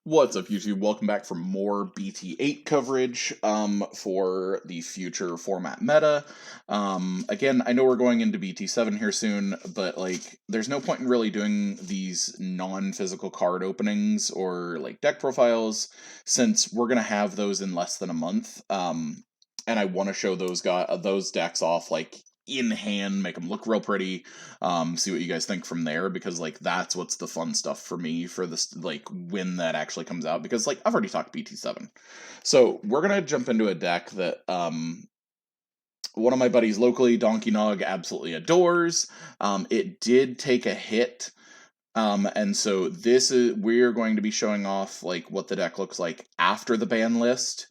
What's up, YouTube? Welcome back for more BT8 coverage for the future format meta. Again, I know we're going into BT7 here soon, but like, there's no point in really doing these non-physical card openings or like deck profiles since we're gonna have those in less than a month. And I want to show those decks off like in hand, make them look real pretty, see what you guys think from there, because like that's what's the fun stuff for me for this, like when that actually comes out, because like I've already talked BT7. So we're gonna jump into a deck that one of my buddies locally, Donkey Nog, absolutely adores. It did take a hit, and so we're going to be showing off like what the deck looks like after the ban list.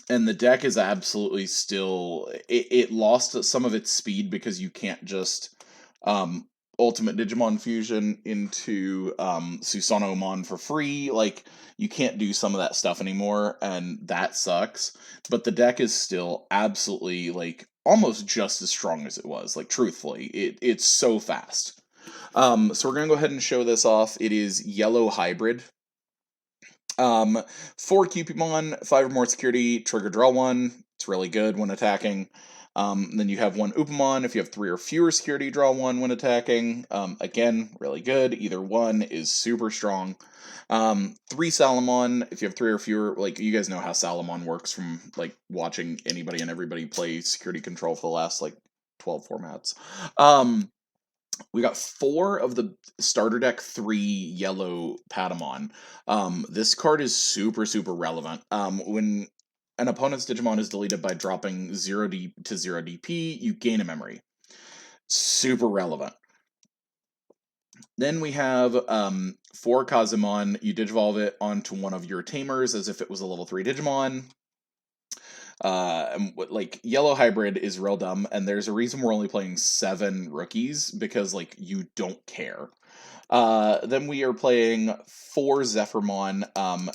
And the deck is absolutely still, it lost some of its speed because you can't just Ultimate Digimon Fusion into Susanomon for free. Like, you can't do some of that stuff anymore, and that sucks. But the deck is still absolutely, like, almost just as strong as it was. Like, truthfully, it's so fast. So we're going to go ahead and show this off. It is Yellow Hybrid. 4 Cupimon, 5 or more security, trigger draw 1. It's really good when attacking. Then you have 1 Upamon. If you have 3 or fewer security, draw 1 when attacking. Again, really good. Either one is super strong. 3 Salamon. If you have 3 or fewer, like, you guys know how Salamon works from like watching anybody and everybody play security control for the last like 12 formats. We got 4 of the starter deck 3 yellow Patamon. This card is super relevant. When an opponent's Digimon is deleted by dropping 0 to 0 DP, you gain a memory. Super relevant. Then we have 4 Kazumon. You Digivolve it onto one of your tamers as if it was a level 3 Digimon. Like, Yellow Hybrid is real dumb, and there's a reason we're only playing 7 rookies, because like you don't care. Then we are playing 4 Zephyrmon.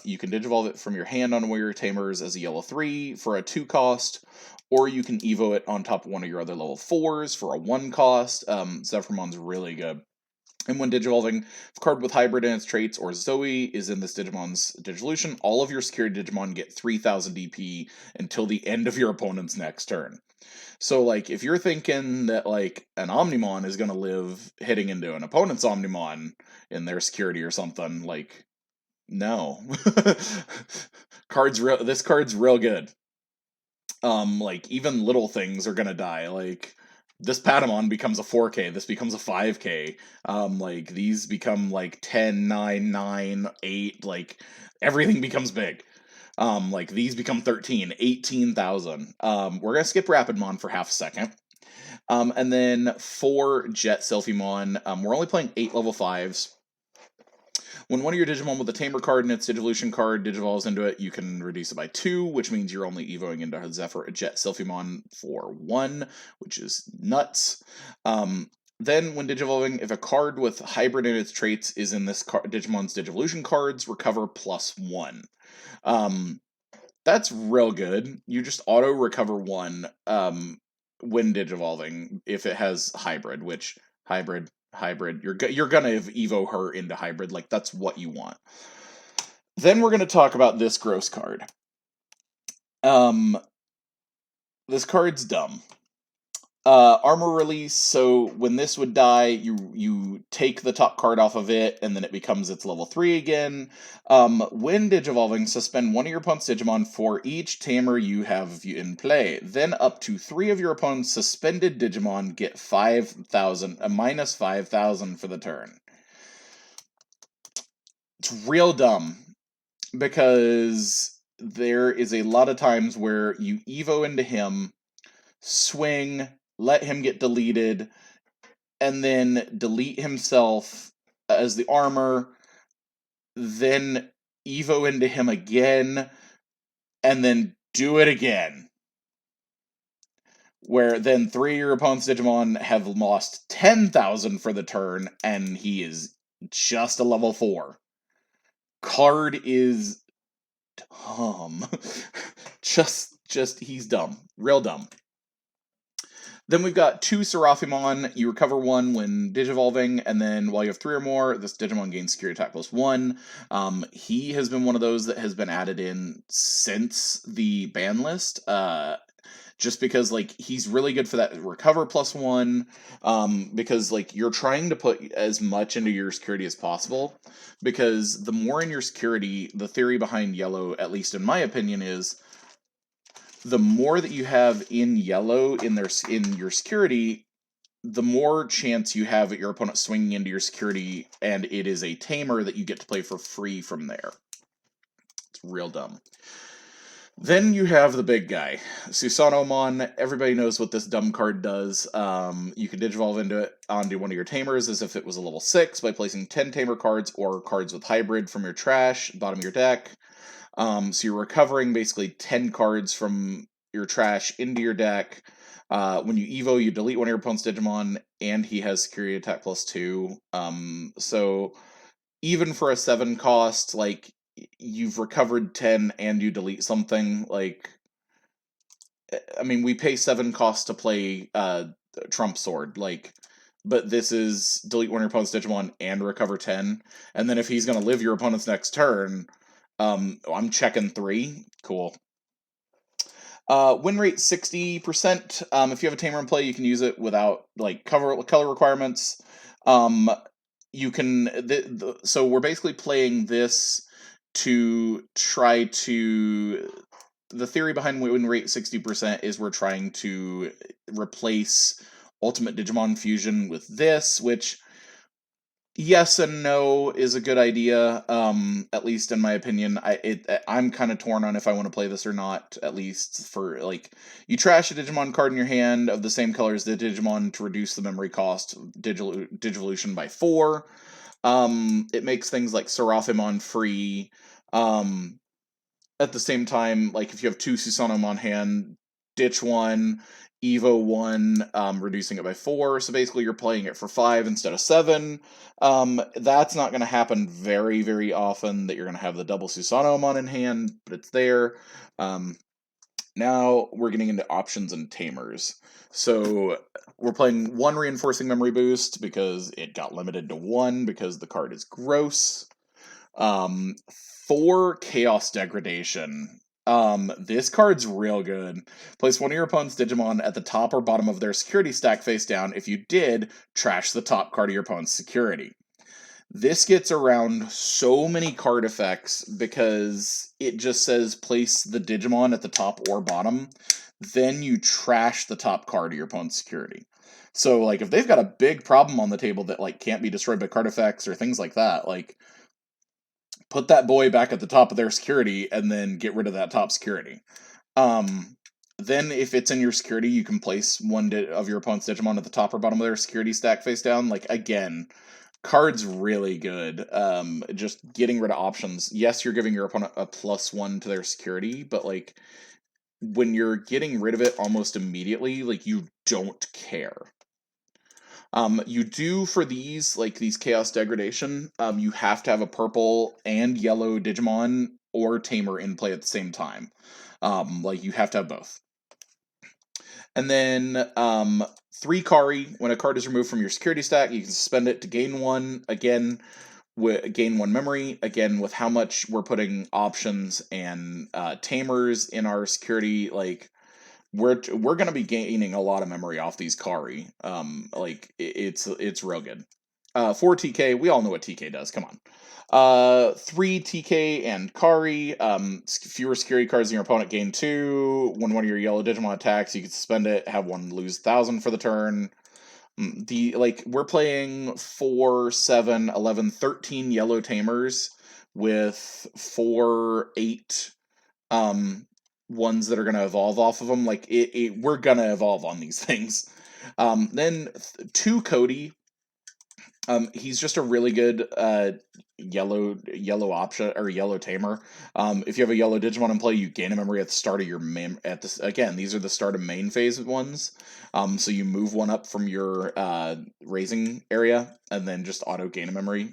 You can Digivolve it from your hand on one of your tamers as a yellow 3 for a 2 cost, or you can Evo it on top of one of your other level 4s for a 1 cost. Zephyrmon's really good. And when Digivolving, if a card with Hybrid in its traits or Zoe is in this Digimon's Digivolution, all of your security Digimon get 3000 DP until the end of your opponent's next turn. So, like, if you're thinking that, like, an Omnimon is going to live hitting into an opponent's Omnimon in their security or something, like, no. This card's real good. Like, even little things are going to die, like, this Patamon becomes a 4K, this becomes a 5K, like, these become, like, 10, 9, 9, 8, like, everything becomes big. Like, these become 13, 18,000. We're gonna skip Rapidmon for half a second. And then 4 Jet Selfiemon. We're only playing 8 level 5s. When one of your Digimon with a Tamer card and its Digivolution card digivolves into it, you can reduce it by 2, which means you're only evoing into a Jet Selfiemon for 1, which is nuts. Then, when Digivolving, if a card with Hybrid in its traits is in this Digimon's Digivolution cards, recover +1. That's real good. You just auto recover 1 when Digivolving if it has Hybrid, which Hybrid, you're gonna Evo her into Hybrid, like, that's what you want. Then we're gonna talk about this gross card. This card's dumb. Armor release, so when this would die, you take the top card off of it, and then it becomes its level 3 again. When Digivolving, suspend one of your opponent's Digimon for each tamer you have in play. Then up to 3 of your opponent's suspended Digimon get 5,000, minus 5,000 for the turn. It's real dumb, because there is a lot of times where you Evo into him, swing, let him get deleted, and then delete himself as the armor, then Evo into him again, and then do it again. Where then 3 of your opponent's Digimon have lost 10,000 for the turn, and he is just a level 4. Card is dumb. just he's dumb. Real dumb. Then we've got 2 Seraphimon. You recover 1 when digivolving, and then while you have 3 or more, this Digimon gains security attack +1. He has been one of those that has been added in since the ban list. Just because like he's really good for that recover +1, because like you're trying to put as much into your security as possible, because the more in your security, the theory behind yellow, at least in my opinion, is the more that you have in yellow in your security, the more chance you have at your opponent swinging into your security, and it is a tamer that you get to play for free from there. It's real dumb. Then you have the big guy, Susanomon. Everybody knows what this dumb card does. You can digivolve into it onto one of your tamers as if it was a level 6 by placing 10 tamer cards or cards with hybrid from your trash, bottom of your deck. So you're recovering basically 10 cards from your trash into your deck. When you Evo, you delete one of your opponent's Digimon, and he has security attack +2. So even for a 7 cost, like, you've recovered 10 and you delete something, like, I mean, we pay 7 costs to play Trump Sword, like, but this is delete one of your opponent's Digimon and recover 10, and then if he's going to live your opponent's next turn, I'm checking 3. Cool. Win rate 60%. If you have a tamer in play, you can use it without like color requirements. You can so we're basically playing this to try to. The theory behind win rate 60% is we're trying to replace Ultimate Digimon Fusion with this, which, yes and no, is a good idea. At least in my opinion, I'm kind of torn on if I want to play this or not. At least for like, you trash a Digimon card in your hand of the same color as the Digimon to reduce the memory cost Digivolution by 4. It makes things like Seraphimon free. At the same time, like if you have 2 Susanomon on hand, ditch 1, Evo 1, reducing it by 4. So basically you're playing it for 5 instead of 7. That's not going to happen very, very often, that you're going to have the double Susanomon in hand, but it's there. Now we're getting into options and tamers. So we're playing 1 Reinforcing Memory Boost because it got limited to 1 because the card is gross. 4 Chaos Degradation. This card's real good. Place one of your opponent's Digimon at the top or bottom of their security stack face down. If you did, trash the top card of your opponent's security. This gets around so many card effects because it just says place the Digimon at the top or bottom, then you trash the top card of your opponent's security. So, like, if they've got a big problem on the table that, like, can't be destroyed by card effects or things like that, like, put that boy back at the top of their security and then get rid of that top security. Then if it's in your security, you can place one of your opponent's Digimon at the top or bottom of their security stack face down. Like, again, card's really good. Just getting rid of options. Yes, you're giving your opponent a +1 to their security, but like, when you're getting rid of it almost immediately, like, you don't care. You do for these, like these Chaos Degradation, you have to have a purple and yellow Digimon or Tamer in play at the same time. Like, you have to have both. And then 3 Kari. When a card is removed from your security stack, you can suspend it to gain 1. Again, gain 1 memory. Again, with how much we're putting options and tamers in our security, like, we're going to be gaining a lot of memory off these Kari. Like, it's real good. 4 TK, we all know what TK does, come on. 3 TK and Kari, fewer security cards than your opponent, gain 2. When one of your yellow Digimon attacks, you can suspend it, have one lose 1,000 for the turn. We're playing 4, 7, 11, 13 yellow tamers with 4, 8 ones that are going to evolve off of them. Like, we're going to evolve on these things. Then 2 Cody. He's just a really good yellow option, or yellow tamer. If you have a yellow Digimon in play, you gain a memory at the start of your main. Again, these are the start of main phase ones. So you move one up from your raising area, and then just auto gain a memory.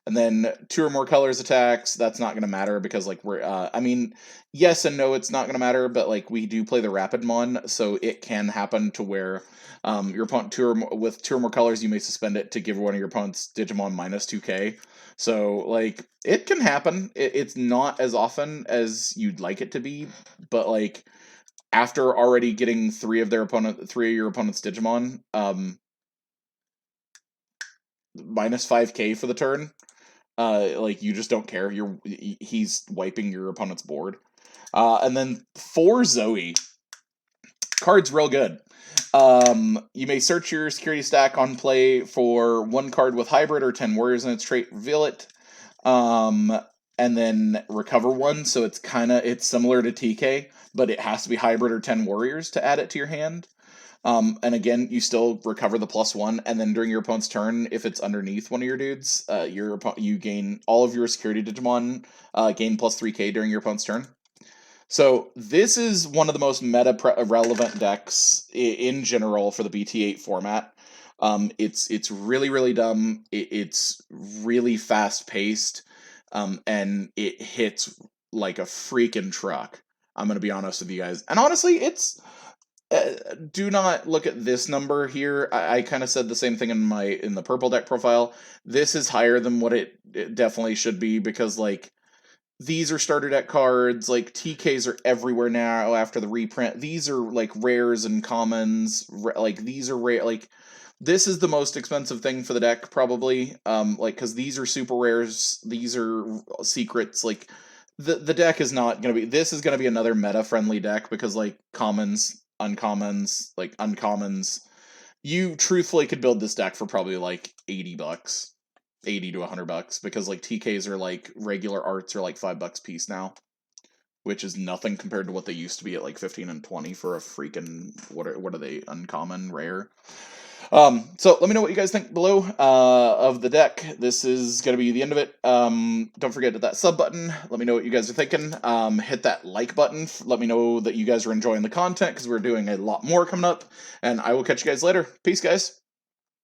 And then 2 or more colors attacks, that's not going to matter because like we're I mean, yes and no, it's not going to matter, but like we do play the Rapidmon, so it can happen to where your opponent with 2 or more colors, you may suspend it to give one of your opponent's Digimon minus 2k. So like it can happen. It's not as often as you'd like it to be, but like after already getting 3 of your opponent's Digimon, minus 5k for the turn, like you just don't care. He's wiping your opponent's board. And then for Zoe, card's real good. You may search your security stack on play for 1 card with hybrid or 10 warriors in its trait, reveal it, and then recover 1. So it's similar to TK, but it has to be hybrid or 10 warriors to add it to your hand. And again, you still recover the +1, and then during your opponent's turn, if it's underneath one of your dudes, you gain all of your security Digimon gain +3k during your opponent's turn. So this is one of the most relevant decks in general for the BT8 format. It's really, really dumb. It's really fast paced, and it hits like a freaking truck. I'm gonna be honest with you guys, and honestly, it's. Do not look at this number here. I kind of said the same thing in the purple deck profile. This is higher than what it definitely should be because like these are starter deck cards. Like TKs are everywhere now after the reprint. These are like rares and commons. Like these are rare. Like this is the most expensive thing for the deck probably. Like because these are super rares. These are secrets. Like the deck is not gonna be. This is gonna be another meta friendly deck because like commons, uncommons, like uncommons, you truthfully could build this deck for probably like $80, 80 to $100, because like TKs are like regular arts are like $5 piece now, which is nothing compared to what they used to be at like 15 and 20 for a freaking what are they, uncommon, rare. So let me know what you guys think below of the deck. This is going to be the end of it. Don't forget that sub button. Let me know what you guys are thinking. Hit that like button. Let me know that you guys are enjoying the content because we're doing a lot more coming up. And I will catch you guys later. Peace, guys.